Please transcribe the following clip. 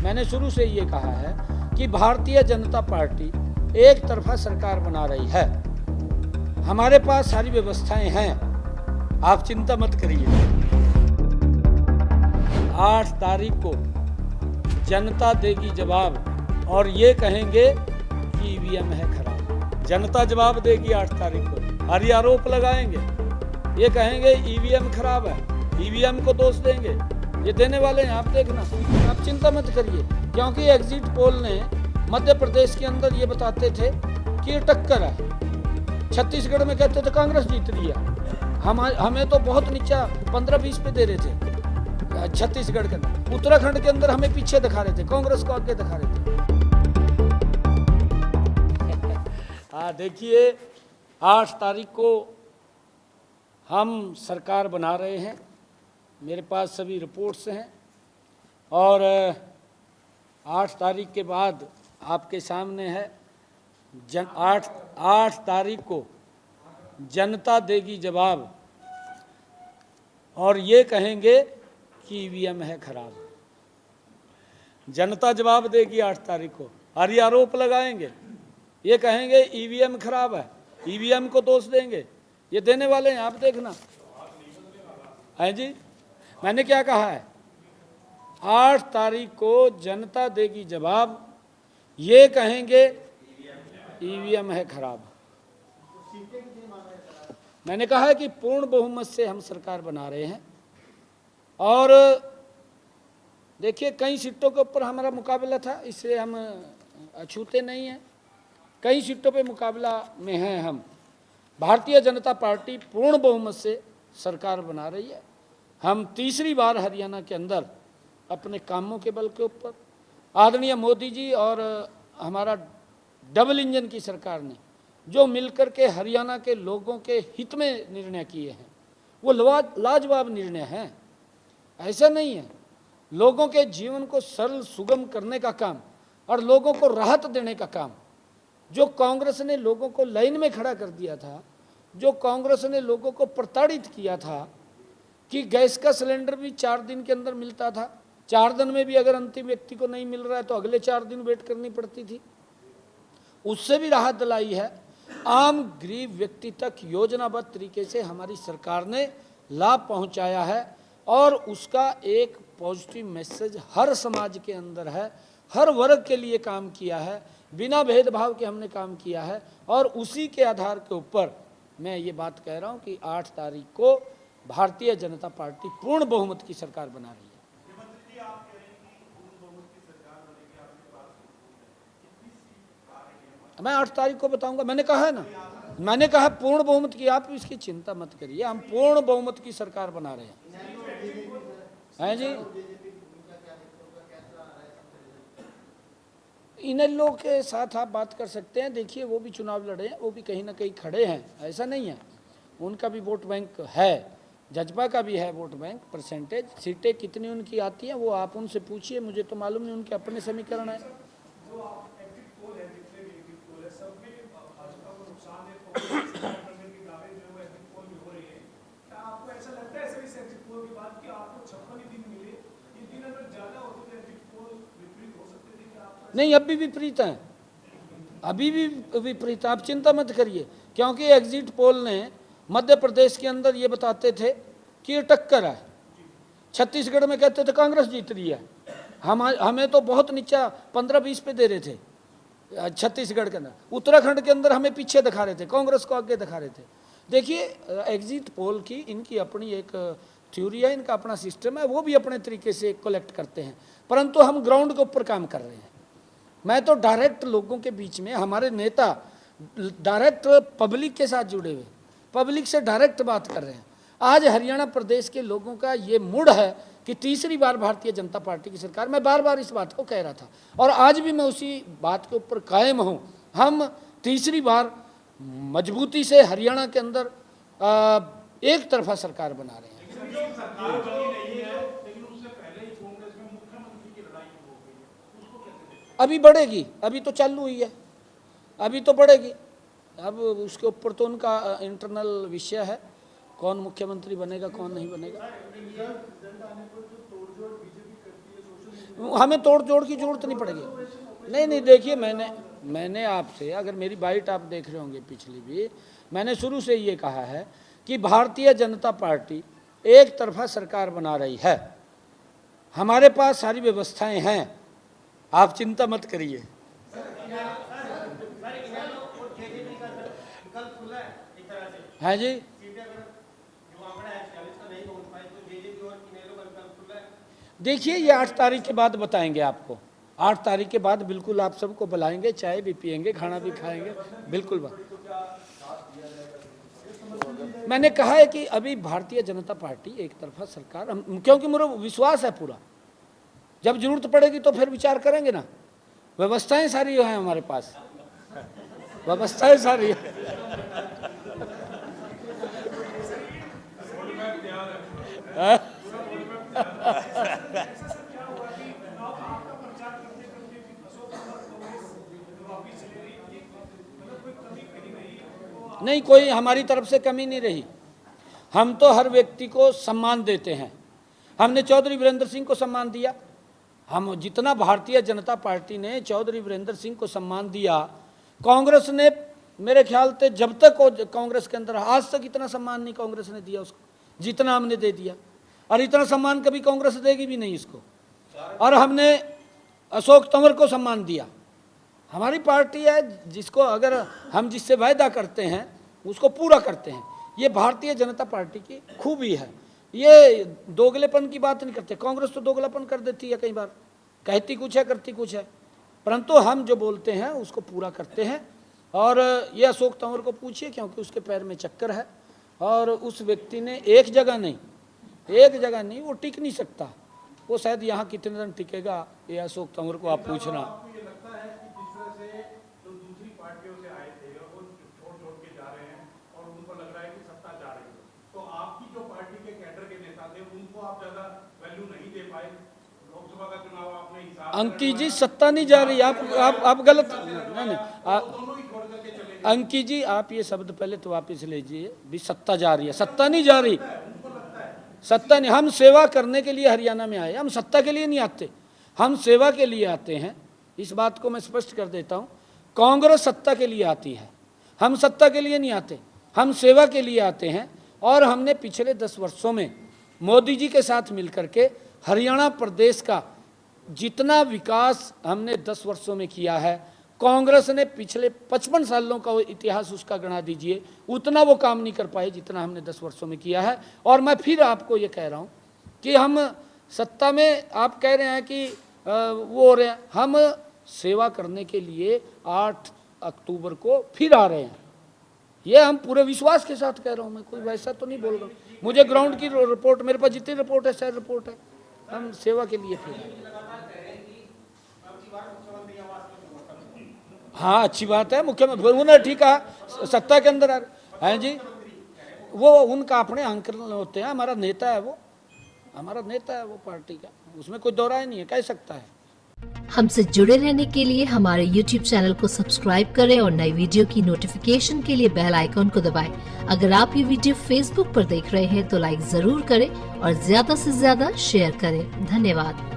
मैंने शुरू से ये कहा है कि भारतीय जनता पार्टी एक तरफा सरकार बना रही है। हमारे पास सारी व्यवस्थाएं हैं, आप चिंता मत करिए। 8 तारीख को जनता देगी जवाब और ये कहेंगे कि ईवीएम है खराब। जनता जवाब देगी 8 तारीख को, हर आरोप लगाएंगे, ये कहेंगे ईवीएम खराब है, ईवीएम को दोष देंगे, ये देने वाले हैं, आप देखना, आप चिंता मत करिए। क्योंकि एग्जिट पोल ने मध्य प्रदेश के अंदर ये बताते थे कि ये टक्कर है। छत्तीसगढ़ में कहते थे कांग्रेस जीत रही है, हमें तो बहुत नीचा 15-20 पे दे रहे थे छत्तीसगढ़ के अंदर। उत्तराखंड के अंदर हमें पीछे दिखा रहे थे, कांग्रेस को आगे दिखा रहे थे। हाँ देखिए, 8 तारीख को हम सरकार बना रहे हैं, मेरे पास सभी रिपोर्ट्स हैं और 8 तारीख के बाद आपके सामने है 8 तारीख को जनता देगी जवाब और ये कहेंगे कि ईवीएम है खराब। जनता जवाब देगी 8 तारीख को, हर आरोप लगाएंगे, ये कहेंगे ईवीएम खराब है, ईवीएम को दोष देंगे, ये देने वाले हैं, आप देखना है जी। मैंने क्या कहा है, 8 तारीख को जनता देगी जवाब, ये कहेंगे ईवीएम है खराब। मैंने कहा है कि पूर्ण बहुमत से हम सरकार बना रहे हैं और देखिए कई सीटों के ऊपर हमारा मुकाबला था, इससे हम अछूते नहीं हैं। कई सीटों पे मुकाबला में हैं हम। भारतीय जनता पार्टी पूर्ण बहुमत से सरकार बना रही है। हम तीसरी बार हरियाणा के अंदर अपने कामों के बल के ऊपर आदरणीय मोदी जी और हमारा डबल इंजन की सरकार ने जो मिलकर के हरियाणा के लोगों के हित में निर्णय किए हैं, वो लाजवाब निर्णय हैं। ऐसा नहीं है, लोगों के जीवन को सरल सुगम करने का काम और लोगों को राहत देने का काम। जो कांग्रेस ने लोगों को लाइन में खड़ा कर दिया था, जो कांग्रेस ने लोगों को प्रताड़ित किया था कि गैस का सिलेंडर भी 4 दिन के अंदर मिलता था, 4 दिन में भी अगर अंतिम व्यक्ति को नहीं मिल रहा है तो अगले 4 दिन वेट करनी पड़ती थी, उससे भी राहत दिलाई है। आम गरीब व्यक्ति तक योजनाबद्ध तरीके से हमारी सरकार ने लाभ पहुंचाया है और उसका एक पॉजिटिव मैसेज हर समाज के अंदर है, हर वर्ग के लिए काम किया है, बिना भेदभाव के हमने काम किया है और उसी के आधार के ऊपर मैं ये बात कह रहा हूँ कि 8 तारीख को भारतीय जनता पार्टी पूर्ण बहुमत की सरकार बना रही है। मैं 8 तारीख को बताऊंगा, मैंने कहा है ना, मैंने कहा पूर्ण बहुमत की, आप इसकी चिंता मत करिए, हम पूर्ण बहुमत की सरकार बना रहे हैं जी। इन लोगों के साथ आप बात कर सकते हैं, देखिए वो भी चुनाव लड़े हैं, वो भी कहीं ना कहीं खड़े हैं, ऐसा नहीं है, उनका भी वोट बैंक है, जजपा का भी है वोट बैंक, परसेंटेज सीटें कितनी उनकी आती हैं वो आप उनसे पूछिए, मुझे तो मालूम नहीं, उनके अपने समीकरण है। नहीं, अभी विपरीत है, अभी भी विपरीत, आप चिंता मत करिए। क्योंकि एग्जिट पोल ने मध्य प्रदेश के अंदर ये बताते थे कि ये टक्कर है। छत्तीसगढ़ में कहते थे कांग्रेस जीत रही है, हमें तो बहुत नीचा 15-20 पे दे रहे थे छत्तीसगढ़ के अंदर। उत्तराखंड के अंदर हमें पीछे दिखा रहे थे, कांग्रेस को आगे दिखा रहे थे। देखिए एग्जिट पोल की इनकी अपनी एक थ्योरी है, इनका अपना सिस्टम है, वो भी अपने तरीके से कलेक्ट करते हैं, परंतु हम ग्राउंड के ऊपर काम कर रहे हैं। मैं तो डायरेक्ट लोगों के बीच में, हमारे नेता डायरेक्ट पब्लिक के साथ जुड़े हुए, पब्लिक से डायरेक्ट बात कर रहे हैं। आज हरियाणा प्रदेश के लोगों का ये मूड है कि तीसरी बार भारतीय जनता पार्टी की सरकार, मैं बार बार इस बात को कह रहा था और आज भी मैं उसी बात के ऊपर कायम हूँ। हम तीसरी बार मजबूती से हरियाणा के अंदर एक तरफा सरकार बना रहे हैं। अभी बढ़ेगी, अभी तो चालू हुई है, अभी तो बढ़ेगी, अब उसके ऊपर तो उनका इंटरनल विषय है, कौन मुख्यमंत्री बनेगा कौन नहीं बनेगा। हमें तोड़ जोड़ की जरूरत नहीं पड़ेगी। नहीं देखिए, मैंने आपसे, अगर मेरी बाइट आप देख रहे होंगे पिछली भी, मैंने शुरू से ये कहा है कि भारतीय जनता पार्टी एक तरफा सरकार बना रही है। हमारे पास सारी व्यवस्थाएं हैं, आप चिंता मत करिए। हाँ जी, देखिए ये 8 तारीख के बाद बताएंगे आपको। 8 तारीख के बाद बिल्कुल आप सबको बुलाएंगे, चाय भी पियेंगे, खाना भी खाएंगे, बिल्कुल बात। मैंने कहा है कि अभी भारतीय जनता पार्टी एक तरफा सरकार, क्योंकि मुझे विश्वास है पूरा, जब जरूरत पड़ेगी तो फिर विचार करेंगे ना। व्यवस्थाएं सारी हैं हमारे पास, व्यवस्थाएं सारी है। नहीं, कोई हमारी तरफ से कमी नहीं रही। हम तो हर व्यक्ति को सम्मान देते हैं। हमने चौधरी वीरेंद्र सिंह को सम्मान दिया। हम जितना भारतीय जनता पार्टी ने चौधरी वीरेंद्र सिंह को सम्मान दिया, कांग्रेस ने मेरे ख्याल से जब तक कांग्रेस के अंदर, आज तक इतना सम्मान नहीं कांग्रेस ने दिया उसको जितना हमने दे दिया। और इतना सम्मान कभी कांग्रेस देगी भी नहीं इसको। और हमने अशोक तंवर को सम्मान दिया। हमारी पार्टी है जिसको, अगर हम जिससे वायदा करते हैं उसको पूरा करते हैं। ये भारतीय जनता पार्टी की खूबी है। ये दोगलेपन की बात नहीं करते। कांग्रेस तो दोगलापन कर देती है, कई बार कहती कुछ है करती कुछ है, परंतु हम जो बोलते हैं उसको पूरा करते हैं। और ये अशोक तंवर को पूछिए, क्योंकि उसके पैर में चक्कर है और उस व्यक्ति ने एक जगह नहीं, वो टिक नहीं सकता। वो शायद यहाँ कितने दिन टिकेगा, ये अशोक तंवर को आप पूछना। अंकी जी, सत्ता नहीं जा रही। आप गलत नहीं। अंकी जी, आप ये शब्द पहले तो वापस लीजिए। भी सत्ता जा रही है, सत्ता नहीं जा रही। सत्ता नहीं, हम सेवा करने के लिए हरियाणा में आए, हम सत्ता के लिए नहीं आते, हम सेवा के लिए आते हैं। इस बात को मैं स्पष्ट कर देता हूँ। कांग्रेस सत्ता के लिए आती है, हम सत्ता के लिए नहीं आते, हम सेवा के लिए आते हैं। और हमने पिछले 10 वर्षों में मोदी जी के साथ मिलकर के हरियाणा प्रदेश का जितना विकास हमने 10 वर्षों में किया है, कांग्रेस ने पिछले 55 सालों का इतिहास उसका गणा दीजिए, उतना वो काम नहीं कर पाए जितना हमने 10 वर्षों में किया है। और मैं फिर आपको ये कह रहा हूँ कि हम सत्ता में, आप कह रहे हैं कि वो हो रहे हैं, हम सेवा करने के लिए 8 अक्टूबर को फिर आ रहे हैं। ये हम पूरे विश्वास के साथ कह रहा हूँ, मैं कोई वैसा तो नहीं बोल रहा हूँ। मुझे ग्राउंड की रिपोर्ट, मेरे पास जितनी रिपोर्ट है सारी रिपोर्ट है। हम सेवा के लिए फिर, हाँ अच्छी बात है। मुख्यमंत्री उन्होंने ठीक कहा, सत्ता के अंदर है जी, वो उनका अपने आंकलन होते हैं। हमारा नेता है वो, हमारा नेता है वो पार्टी का, उसमें कोई दो राय नहीं है, कह सकता है। हमसे जुड़े रहने के लिए हमारे YouTube चैनल को सब्सक्राइब करें और नई वीडियो की नोटिफिकेशन के लिए बेल आइकॉन को दबाएं। अगर आप ये वीडियो Facebook पर देख रहे हैं तो लाइक जरूर करें और ज्यादा से ज्यादा शेयर करें। धन्यवाद।